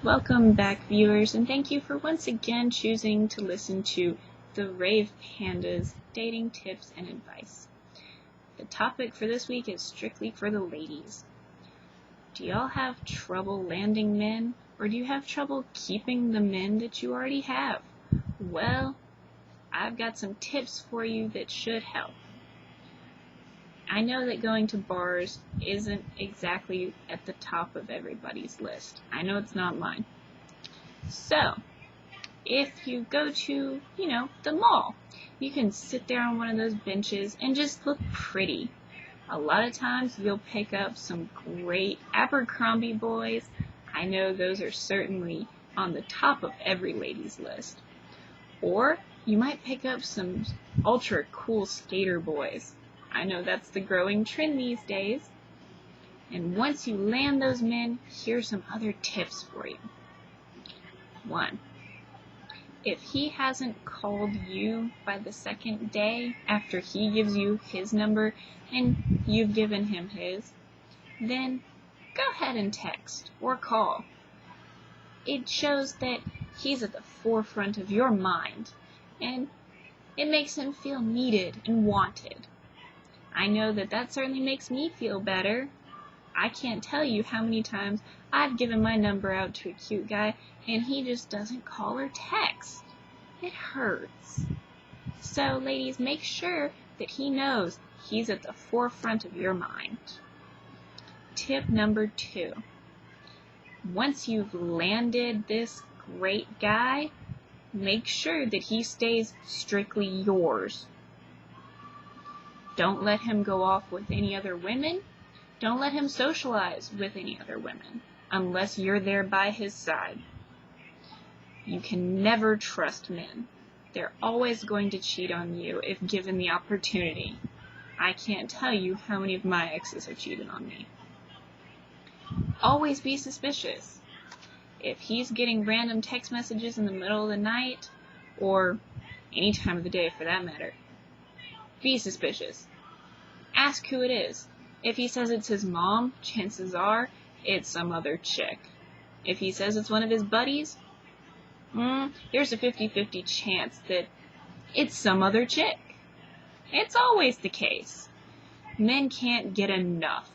Welcome back, viewers, and thank you for once again choosing to listen to the Rave Pandas Dating Tips and Advice. The topic for this week is strictly for the ladies. Do y'all have trouble landing men, or do you have trouble keeping the men that you already have? Well, I've got some tips for you that should help. I know that going to bars isn't exactly at the top of everybody's list. I know it's not mine. So, if you go to, the mall, you can sit there on one of those benches and just look pretty. A lot of times you'll pick up some great Abercrombie boys. I know those are certainly on the top of every lady's list. Or you might pick up some ultra cool skater boys. I know that's the growing trend these days. And once you land those men, here's some other tips for you. 1. If he hasn't called you by the second day after he gives you his number and you've given him his, then go ahead and text or call. It shows that he's at the forefront of your mind, and it makes him feel needed and wanted. I know that certainly makes me feel better. I can't tell you how many times I've given my number out to a cute guy and he just doesn't call or text. It hurts. So, ladies, make sure that he knows he's at the forefront of your mind. Tip number 2. Once you've landed this great guy, make sure that he stays strictly yours. Don't let him go off with any other women. Don't let him socialize with any other women unless you're there by his side. You can never trust men. They're always going to cheat on you if given the opportunity. I can't tell you how many of my exes have cheated on me. Always be suspicious. If he's getting random text messages in the middle of the night, or any time of the day for that matter, be suspicious. Ask who it is. If he says it's his mom, chances are it's some other chick. If he says it's one of his buddies, there's a 50-50 chance that it's some other chick. It's always the case. Men can't get enough.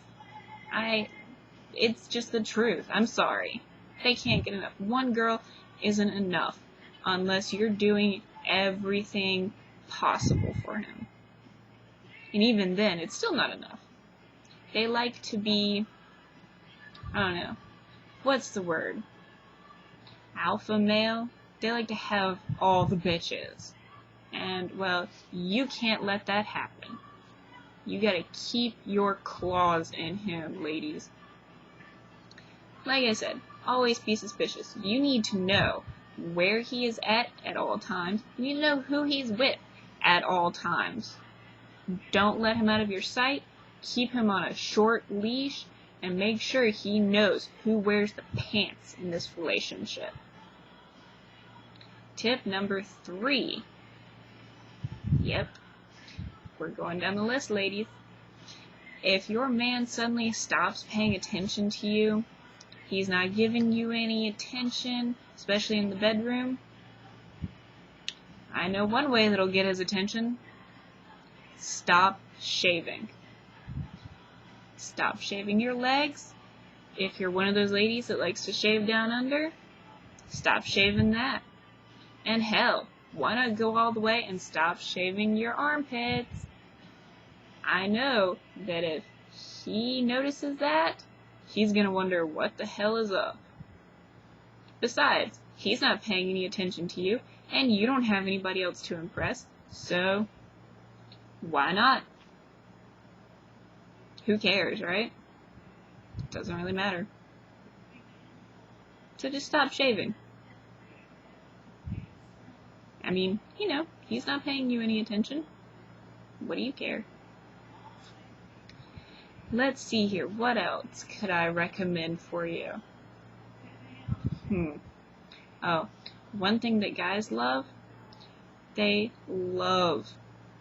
It's just the truth. I'm sorry. They can't get enough. One girl isn't enough unless you're doing everything possible for him. And even then, it's still not enough. They like to be, what's the word? Alpha male? They like to have all the bitches. And, well, you can't let that happen. You gotta keep your claws in him, ladies. Like I said, always be suspicious. You need to know where he is at all times. You need to know who he's with at all times. Don't let him out of your sight. Keep him on a short leash and make sure he knows who wears the pants in this relationship. Tip number 3. Yep, we're going down the list, ladies. If your man suddenly stops paying attention to you, he's not giving you any attention, especially in the bedroom, I know one way that'll get his attention. Stop shaving. Stop shaving your legs. If you're one of those ladies that likes to shave down under, stop shaving that. And hell, why not go all the way and stop shaving your armpits? I know that if he notices that, he's gonna wonder what the hell is up. Besides, he's not paying any attention to you, and you don't have anybody else to impress, so why not? Who cares, right? Doesn't really matter. So just stop shaving. I mean, he's not paying you any attention. What do you care? Let's see here. What else could I recommend for you? Oh, one thing that guys love, they love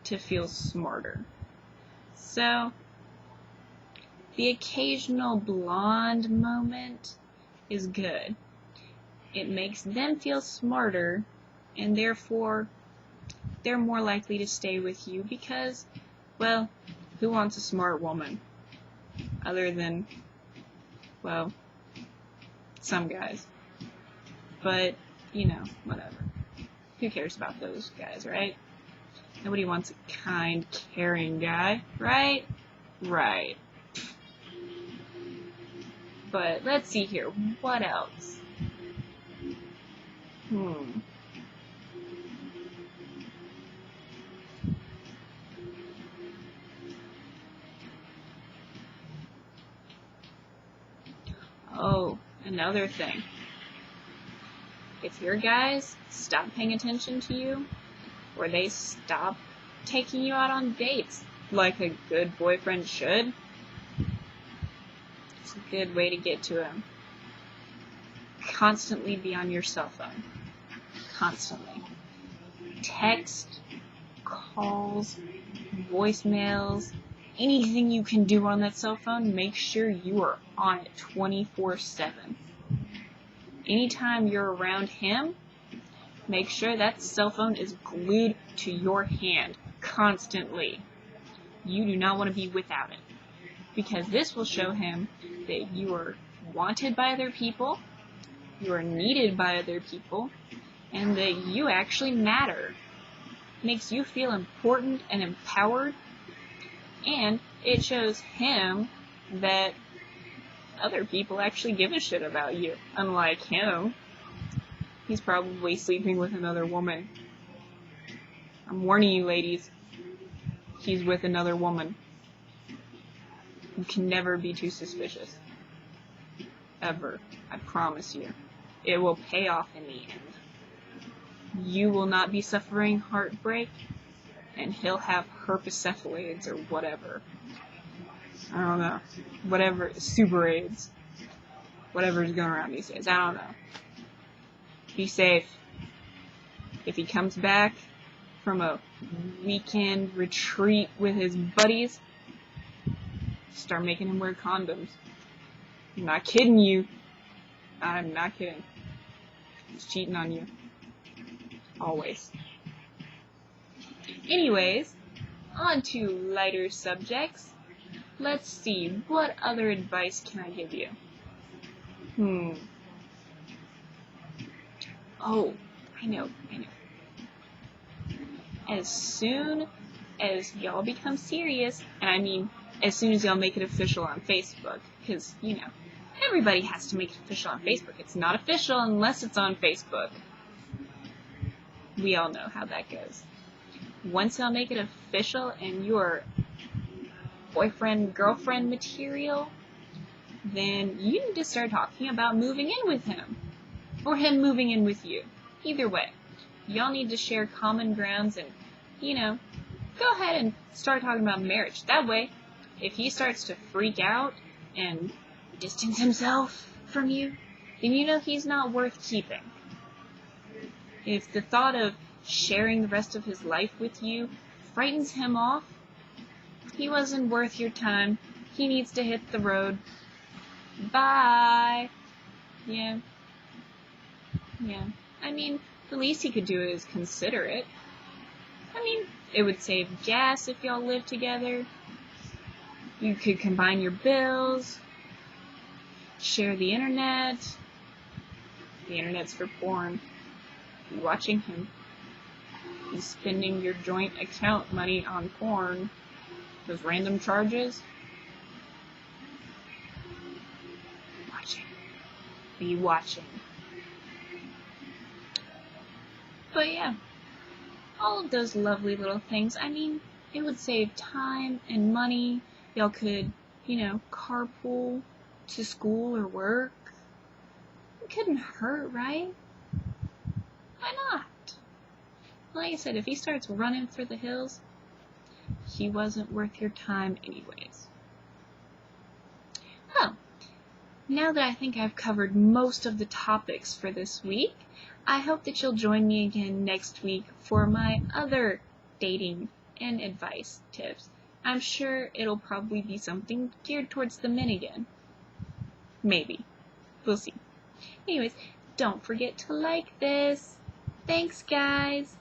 to feel smarter. So, the occasional blonde moment is good. it makes them feel smarter, and therefore they're more likely to stay with you because, well, who wants a smart woman? Other than, well, some guys. But, you know, whatever. Who cares about those guys, right? Nobody wants a kind, caring guy, right? Right. But let's see here. What else? Oh, another thing. If your guys stop paying attention to you, or they stop taking you out on dates like a good boyfriend should, it's a good way to get to them. Constantly be on your cell phone. Constantly. Text, calls, voicemails, anything you can do on that cell phone, make sure you are on it 24/7. Anytime you're around him, make sure that cell phone is glued to your hand constantly. You do not want to be without it, because this will show him that you are wanted by other people, you are needed by other people, and that you actually matter. It makes you feel important and empowered, and it shows him that other people actually give a shit about you. Unlike him, he's probably sleeping with another woman. I'm warning you, ladies. He's with another woman. You can never be too suspicious. Ever. I promise you. It will pay off in the end. You will not be suffering heartbreak, and he'll have herpescephalids or whatever. I don't know. Whatever. Super AIDS. Whatever is going around these days. I don't know. Be safe. If he comes back from a weekend retreat with his buddies, start making him wear condoms. I'm not kidding you. I'm not kidding. He's cheating on you. Always. Anyways, on to lighter subjects. Let's see, what other advice can I give you? Oh, I know. As soon as y'all become serious, and I mean as soon as y'all make it official on Facebook, because, you know, everybody has to make it official on Facebook. It's not official unless it's on Facebook. We all know how that goes. Once y'all make it official and you're boyfriend, girlfriend material, then you need to start talking about moving in with him. Or him moving in with you. Either way. Y'all need to share common grounds and, you know, go ahead and start talking about marriage. That way, if he starts to freak out and distance himself from you, then you know he's not worth keeping. If the thought of sharing the rest of his life with you frightens him off, he wasn't worth your time. He needs to hit the road. Bye. Yeah. I mean, the least he could do is consider it. I mean, it would save gas if y'all lived together. You could combine your bills. Share the internet. The internet's for porn. You're watching him. He's spending your joint account money on porn. Those random charges. Be watching. But yeah, all of those lovely little things. I mean, it would save time and money. Y'all could, you know, carpool to school or work. It couldn't hurt, right? Why not? Like I said, if he starts running for the hills, he wasn't worth your time anyways. Oh, now that I think I've covered most of the topics for this week, I hope that you'll join me again next week for my other dating and advice tips. I'm sure it'll probably be something geared towards the men again. Maybe. We'll see. Anyways, don't forget to like this. Thanks, guys.